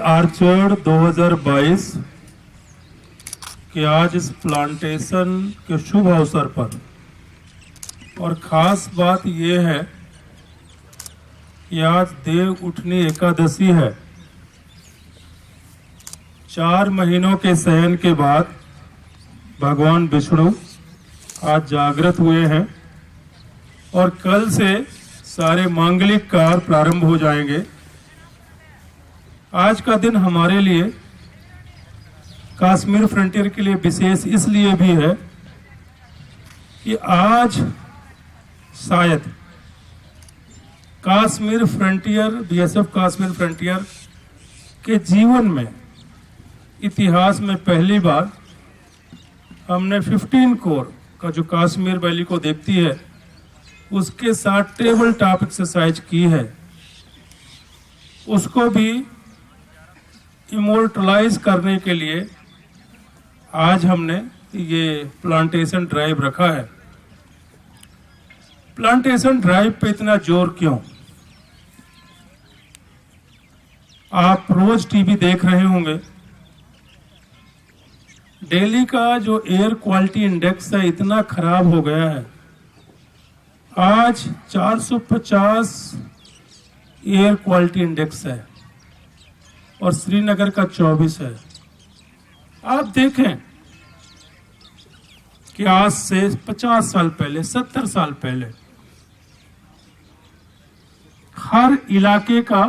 Orchard 2022 के आज इस प्लांटेशन के शुभ अवसर पर और ख़ास बात यह है कि आज देव उठनी एकादशी है। 4 महीनों के शयन के बाद भगवान विष्णु आज जागृत हुए हैं और कल से सारे मांगलिक कार्य प्रारंभ हो जाएंगे। आज का दिन हमारे लिए कश्मीर फ्रंटियर के लिए विशेष इसलिए भी है कि आज शायद Kashmir frontier BSF Kashmir frontier के जीवन में इतिहास में पहली बार हमने 15 कोर का जो कश्मीर वैली को देखती है उसके साथ टेबल टॉप एक्सरसाइज की है, उसको भी इमोर्टलाइज करने के लिए आज हमने ये प्लांटेशन ड्राइव रखा है। प्लांटेशन ड्राइव पे इतना जोर क्यों? आप रोज टीवी देख रहे होंगे, दिल्ली का जो एयर क्वालिटी इंडेक्स है इतना खराब हो गया है। आज 450 एयर क्वालिटी इंडेक्स है और श्रीनगर का 24 है। आप देखें कि आज से 50 साल पहले 70 साल पहले हर इलाके का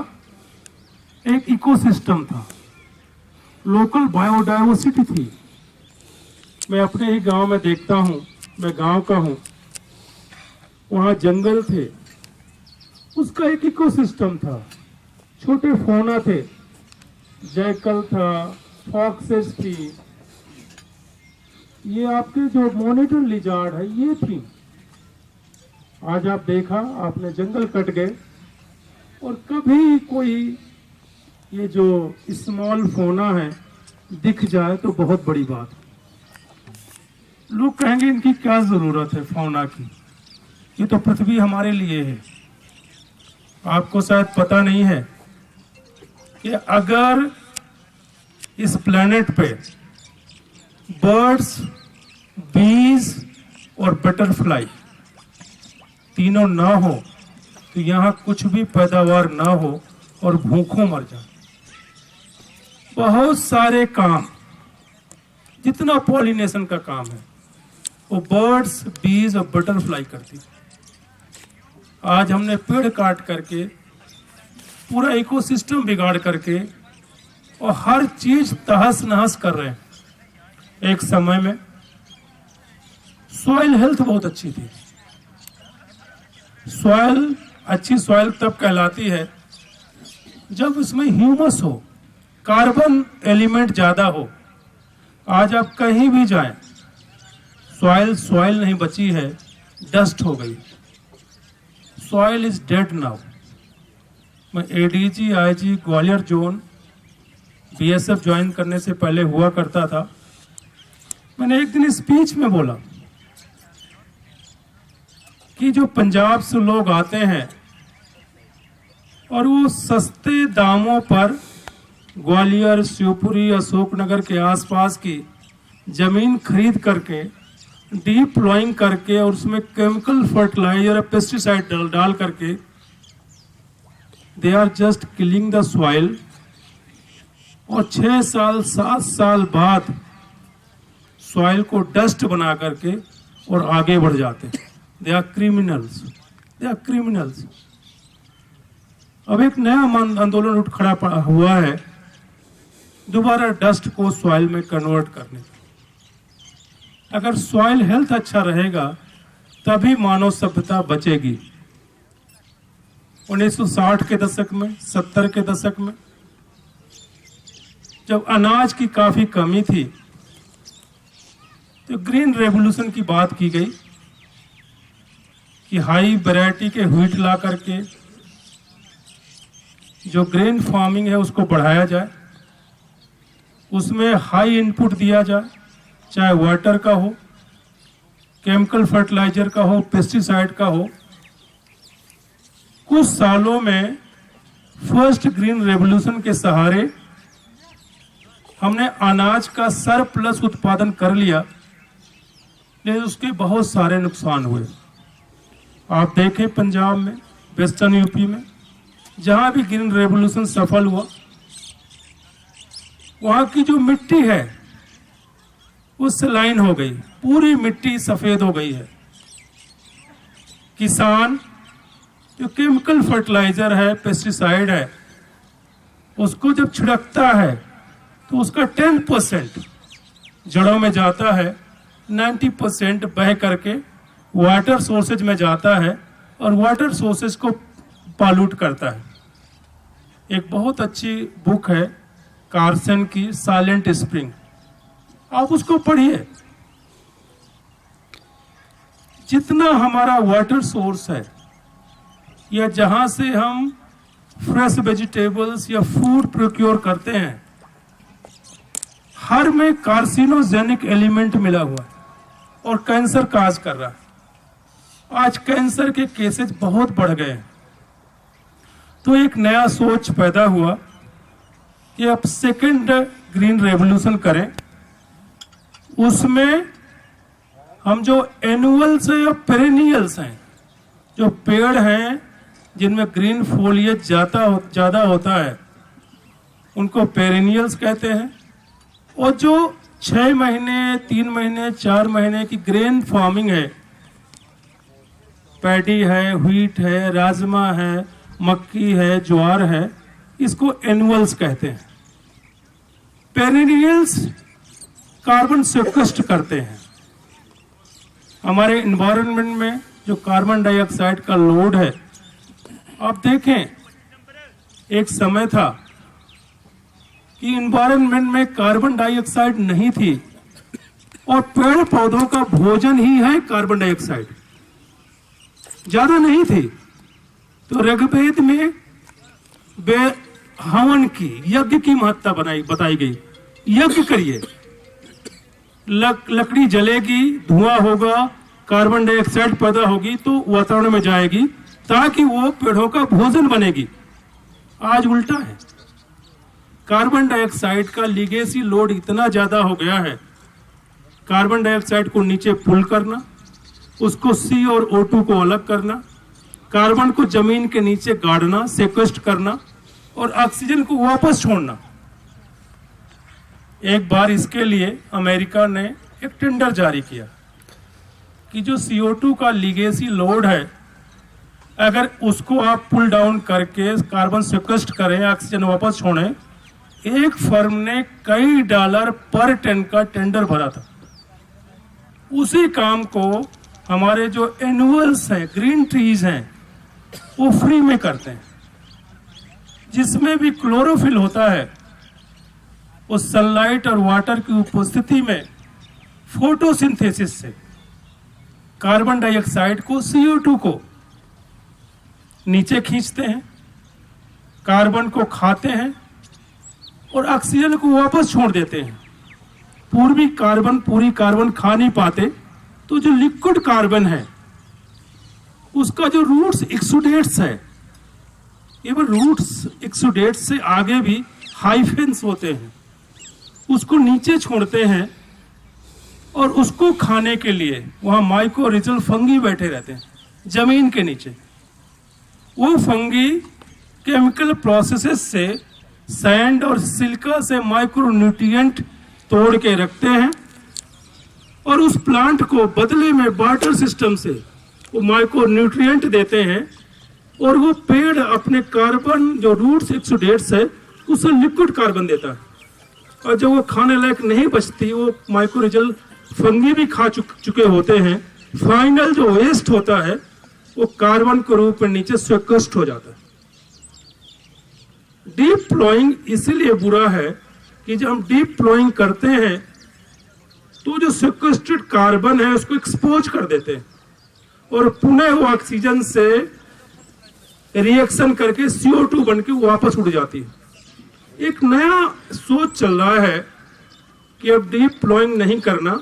एक इकोसिस्टम था, लोकल बायोडायवर्सिटी थी। मैं अपने ही गांव में देखता हूं, मैं गांव का हूं, वहां जंगल थे, उसका एक इकोसिस्टम था, छोटे फौना थे, जैकल था, फॉक्सेस थी, ये आपके जो मॉनिटर लिजार्ड है ये थी। आज आप देखा आपने जंगल कट गए और कभी कोई ये जो स्मॉल फौना है दिख जाए तो बहुत बड़ी बात। लोग कहेंगे इनकी क्या जरूरत है फौना की, ये तो पृथ्वी हमारे लिए है। आपको शायद पता नहीं है कि अगर इस प्लेनेट पे बर्ड्स, बीज और बटरफ्लाई तीनों ना हो तो यहाँ कुछ भी पैदावार ना हो और भूखों मर जाए। बहुत सारे काम, जितना पॉलिनेशन का काम है वो बर्ड्स, बीज और बटरफ्लाई करती है। आज हमने पेड़ काट करके पूरा इकोसिस्टम बिगाड़ करके और हर चीज तहस नहस कर रहे हैं। एक समय में सॉइल हेल्थ बहुत अच्छी थी। सॉइल अच्छी सॉइल तब कहलाती है जब उसमें ह्यूमस हो, कार्बन एलिमेंट ज्यादा हो। आज आप कहीं भी जाएं, सॉइल नहीं बची है, डस्ट हो गई। Soil is dead now. मैं ADG IG Gwalior zone BSF join करने से पहले हुआ करता था। मैंने एक दिन स्पीच में बोला कि जो पंजाब से लोग आते हैं और वो सस्ते दामों पर ग्वालियर, शिवपुरी, अशोकनगर के आसपास की जमीन खरीद करके डीप प्लॉइंग करके और उसमें केमिकल फर्टिलाइजर और पेस्टिसाइड डाल करके they are just killing the soil. और 6 साल 7 साल बाद सॉइल को डस्ट बना करके और आगे बढ़ जाते। They are criminals, they are criminals. अब एक नया आंदोलन उठ खड़ा हुआ है दोबारा डस्ट को सॉइल में कन्वर्ट करने का। अगर सॉइल हेल्थ अच्छा रहेगा तभी मानव सभ्यता बचेगी। 1960 के दशक में, 70 के दशक में जब अनाज की काफी कमी थी तो ग्रीन रेवोल्यूशन की बात की गई कि हाई वैरायटी के व्हीट ला करके जो ग्रेन फार्मिंग है उसको बढ़ाया जाए, उसमें हाई इनपुट दिया जाए, चाहे वाटर का हो, केमिकल फर्टिलाइजर का हो, पेस्टिसाइड का हो। कुछ सालों में फर्स्ट ग्रीन रेवोल्यूशन के सहारे हमने अनाज का सरप्लस उत्पादन कर लिया, लेकिन उसके बहुत सारे नुकसान हुए। आप देखें पंजाब में, वेस्टर्न यूपी में, जहां भी ग्रीन रेवोल्यूशन सफल हुआ, वहां की जो मिट्टी है वो सलाइन हो गई, पूरी मिट्टी सफेद हो गई है। किसान जो केमिकल फर्टिलाइजर है, पेस्टिसाइड है, उसको जब छिड़कता है तो उसका 10% जड़ों में जाता है, 90% बह करके वाटर सोर्सेज में जाता है और वाटर सोर्सेज को पॉल्यूट करता है। एक बहुत अच्छी बुक है कार्सन की, साइलेंट स्प्रिंग, आप उसको पढ़िए। जितना हमारा वाटर सोर्स है या जहां से हम फ्रेश वेजिटेबल्स या फूड प्रोक्योर करते हैं, हर में कार्सिनोजेनिक एलिमेंट मिला हुआ है और कैंसर काज कर रहा है। आज कैंसर के केसेस बहुत बढ़ गए हैं। तो एक नया सोच पैदा हुआ कि अब सेकेंड ग्रीन रेवोल्यूशन करें। उसमें हम जो एनुअल्स या पेरेनियल्स हैं, जो पेड़ हैं जिनमें ग्रीन फोलिएज ज्यादा होता है, उनको पेरेनियल्स कहते हैं। और जो 6 महीने, 3 महीने, 4 महीने की ग्रेन फार्मिंग है, पैडी है, व्हीट है, राजमा है, मक्की है, ज्वार है, इसको एनुअल्स कहते हैं। पेरेनियल्स कार्बन सेक्वेस्टर करते हैं। हमारे एनवायरनमेंट में जो कार्बन डाइऑक्साइड का लोड है, आप देखें एक समय था कि एनवायरनमेंट में कार्बन डाइऑक्साइड नहीं थी और पेड़ पौधों का भोजन ही है कार्बन डाइऑक्साइड, ज्यादा नहीं थी। तो ऋग्वेद में हवन की, यज्ञ की महत्ता बताई गई। यज्ञ करिए, लकड़ी जलेगी, धुआं होगा, कार्बन डाइऑक्साइड पैदा होगी तो वातावरण में जाएगी ताकि वो पेड़ों का भोजन बनेगी। आज उल्टा है, कार्बन डाइऑक्साइड का लीगेसी लोड इतना ज्यादा हो गया है, कार्बन डाइऑक्साइड को नीचे पुल करना, उसको C और O2 को अलग करना, कार्बन को जमीन के नीचे गाड़ना, सेक्वेस्ट करना और ऑक्सीजन को वापस छोड़ना। एक बार इसके लिए अमेरिका ने एक टेंडर जारी किया कि जो CO2 का लीगेसी लोड है, अगर उसको आप पुल डाउन करके कार्बन सेक्वेस्ट करें, ऑक्सीजन वापस छोड़ें, एक फर्म ने कई $, पर टन का टेंडर भरा था। उसी काम को हमारे जो एनुअल्स हैं, ग्रीन ट्रीज हैं, वो फ्री में करते हैं, जिसमें भी क्लोरोफिल होता है। उस सनलाइट और वाटर की उपस्थिति में फोटोसिंथेसिस से कार्बन डाइऑक्साइड को, CO2 को नीचे खींचते हैं, कार्बन को खाते हैं और ऑक्सीजन को वापस छोड़ देते हैं। पूरी कार्बन खा नहीं पाते, तो जो लिक्विड कार्बन है उसका जो रूट्स एक्सुडेट्स है, एवं रूट्स एक्सुडेट्स से आगे भी हाइफेंस होते हैं, उसको नीचे छोड़ते हैं और उसको खाने के लिए वहां माइकोरिजल फंगी बैठे रहते हैं जमीन के नीचे। वो फंगी केमिकल प्रोसेसेस से सैंड और सिलिका से माइक्रोन्यूट्रिएंट तोड़ के रखते हैं और उस प्लांट को बदले में वाटर सिस्टम से वो माइक्रोन्यूट्रिएंट देते हैं और वो पेड़ अपने कार्बन जो रूट्स एक्सुडेट्स है उसे लिक्विड कार्बन देता है। और जब वो खाने लायक नहीं बचती, वो माइक्रोरिजल फंगी भी खा चुके होते हैं, फाइनल जो वेस्ट होता है वो कार्बन के रूप में नीचे सेक्वेस्ट हो जाता है। डीप प्लॉइंग इसलिए बुरा है कि जब हम डीप प्लॉइंग करते हैं तो जो सेक्वेस्टेड कार्बन है उसको एक्सपोज कर देते हैं और पुनः वो ऑक्सीजन से रिएक्शन करके CO2 बन के वापस उड़ जाती है। एक नया सोच चल रहा है कि अब डीप प्लॉइंग नहीं करना,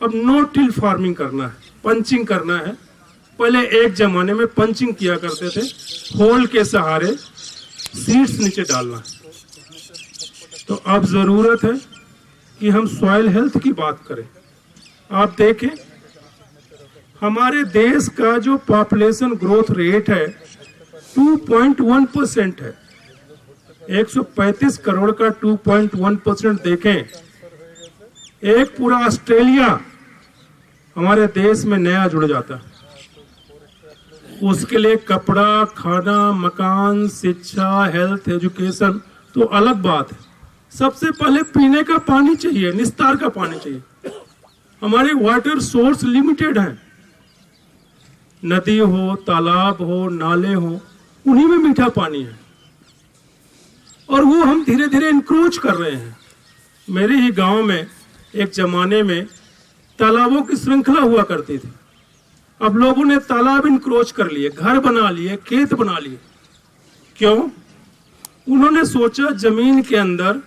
अब नो टिल फार्मिंग करना है, पंचिंग करना है। पहले एक जमाने में पंचिंग किया करते थे, होल के सहारे सीड्स नीचे डालना। तो अब जरूरत है कि हम सॉइल हेल्थ की बात करें। आप देखें, हमारे देश का जो पॉपुलेशन ग्रोथ रेट है 2.1% है। 135 करोड़ का 2.1% देखें, एक पूरा ऑस्ट्रेलिया हमारे देश में नया जुड़ जाता है। उसके लिए कपड़ा, खाना, मकान, शिक्षा, हेल्थ, एजुकेशन तो अलग बात है। सबसे पहले पीने का पानी चाहिए, निस्तार का पानी चाहिए। हमारे वाटर सोर्स लिमिटेड हैं, नदी हो, तालाब हो, नाले हो, उन्हीं में मीठा पानी है और वो हम धीरे धीरे इंक्रोच कर रहे हैं। मेरे ही गांव में एक जमाने में तालाबों की श्रृंखला हुआ करती थी। अब लोगों ने तालाब इंक्रोच कर लिए, घर बना लिए, खेत बना लिए। क्यों? उन्होंने सोचा जमीन के अंदर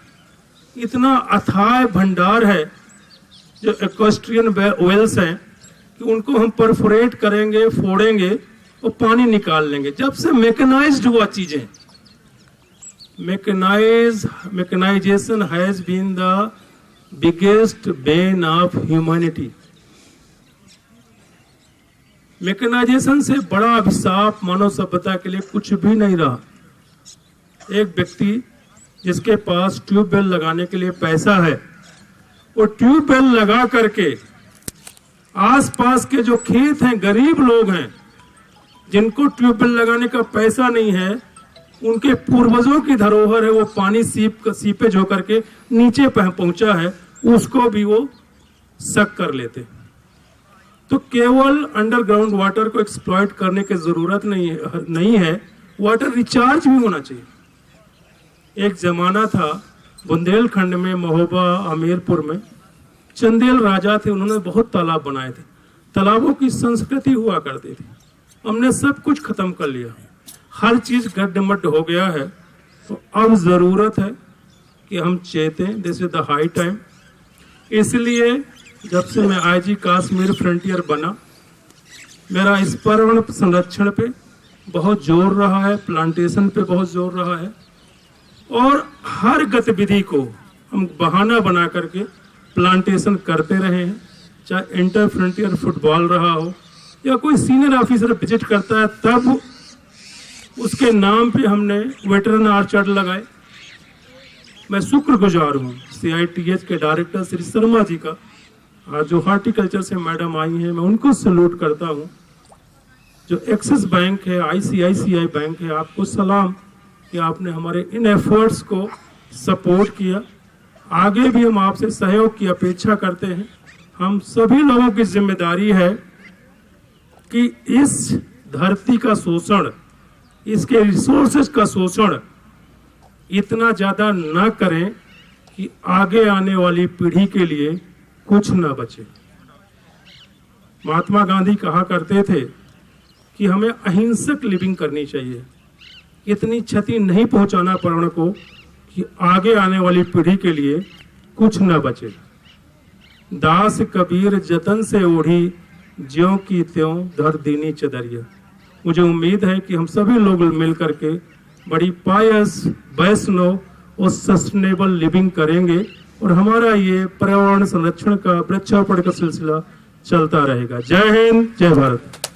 इतना अथाह भंडार है जो एक्वेस्ट्रियन वेल्स हैं कि उनको हम परफोरेट करेंगे, फोड़ेंगे और पानी निकाल लेंगे। जब से मैकेनाइज्ड हुआ चीजें, mechanisation has been the biggest bane of humanity. मैकेनाइजेशन से बड़ा अभिशाप मानव सभ्यता के लिए कुछ भी नहीं रहा। एक व्यक्ति जिसके पास ट्यूबवेल लगाने के लिए पैसा है, वो ट्यूबवेल लगा करके आसपास के जो खेत हैं, गरीब लोग हैं जिनको ट्यूबवेल लगाने का पैसा नहीं है, उनके पूर्वजों की धरोहर है, वो पानी सीपेज होकर के नीचे पहुंचा है, उसको भी वो सक कर लेते। तो केवल अंडरग्राउंड वाटर को एक्सप्लॉइट करने की जरूरत नहीं है, वाटर रिचार्ज भी होना चाहिए। एक जमाना था बुंदेलखंड में, महोबा, हमीरपुर में चंदेल राजा थे, उन्होंने बहुत तालाब बनाए थे। तालाबों की संस्कृति हुआ करती थी। हमने सब कुछ खत्म कर लिया, हर चीज गड्ढमड्ढ हो गया है। तो अब जरूरत है कि हम चेतें, this is the high time. इसलिए जब से मैं आईजी कश्मीर फ्रंटियर बना, मेरा इस पर्यावरण संरक्षण पे बहुत जोर रहा है, प्लांटेशन पे बहुत जोर रहा है और हर गतिविधि को हम बहाना बना करके प्लांटेशन करते रहे हैं। चाहे इंटर फ्रंटियर फुटबॉल रहा हो या कोई सीनियर ऑफिसर विजिट करता है तब उसके नाम पे हमने वेटरन आर्चर्ड लगाए। मैं शुक्रगुजार हूँ CITH के डायरेक्टर श्री शर्मा जी का, जो हॉर्टिकल्चर से मैडम आई हैं, मैं उनको सैल्यूट करता हूँ। जो एक्सिस बैंक है, ICICI बैंक है, आपको सलाम कि आपने हमारे इन एफर्ट्स को सपोर्ट किया। आगे भी हम आपसे सहयोग की अपेक्षा करते हैं। हम सभी लोगों की जिम्मेदारी है कि इस धरती का शोषण, इसके रिसोर्सेज का शोषण इतना ज्यादा न करें कि आगे आने वाली पीढ़ी के लिए कुछ न बचे। महात्मा गांधी कहा करते थे कि हमें अहिंसक लिविंग करनी चाहिए, इतनी क्षति नहीं पहुंचाना पर्यावरण को कि आगे आने वाली पीढ़ी के लिए कुछ न बचे। दास कबीर जतन से ओढ़ी, ज्यों की त्यों धर दीनी चदरिया। मुझे उम्मीद है कि हम सभी लोग मिलकर के बड़ी पायस, वैष्णव और सस्टेनेबल लिविंग करेंगे और हमारा ये पर्यावरण संरक्षण का, वृक्षारोपण का सिलसिला चलता रहेगा। जय हिंद, जय भारत।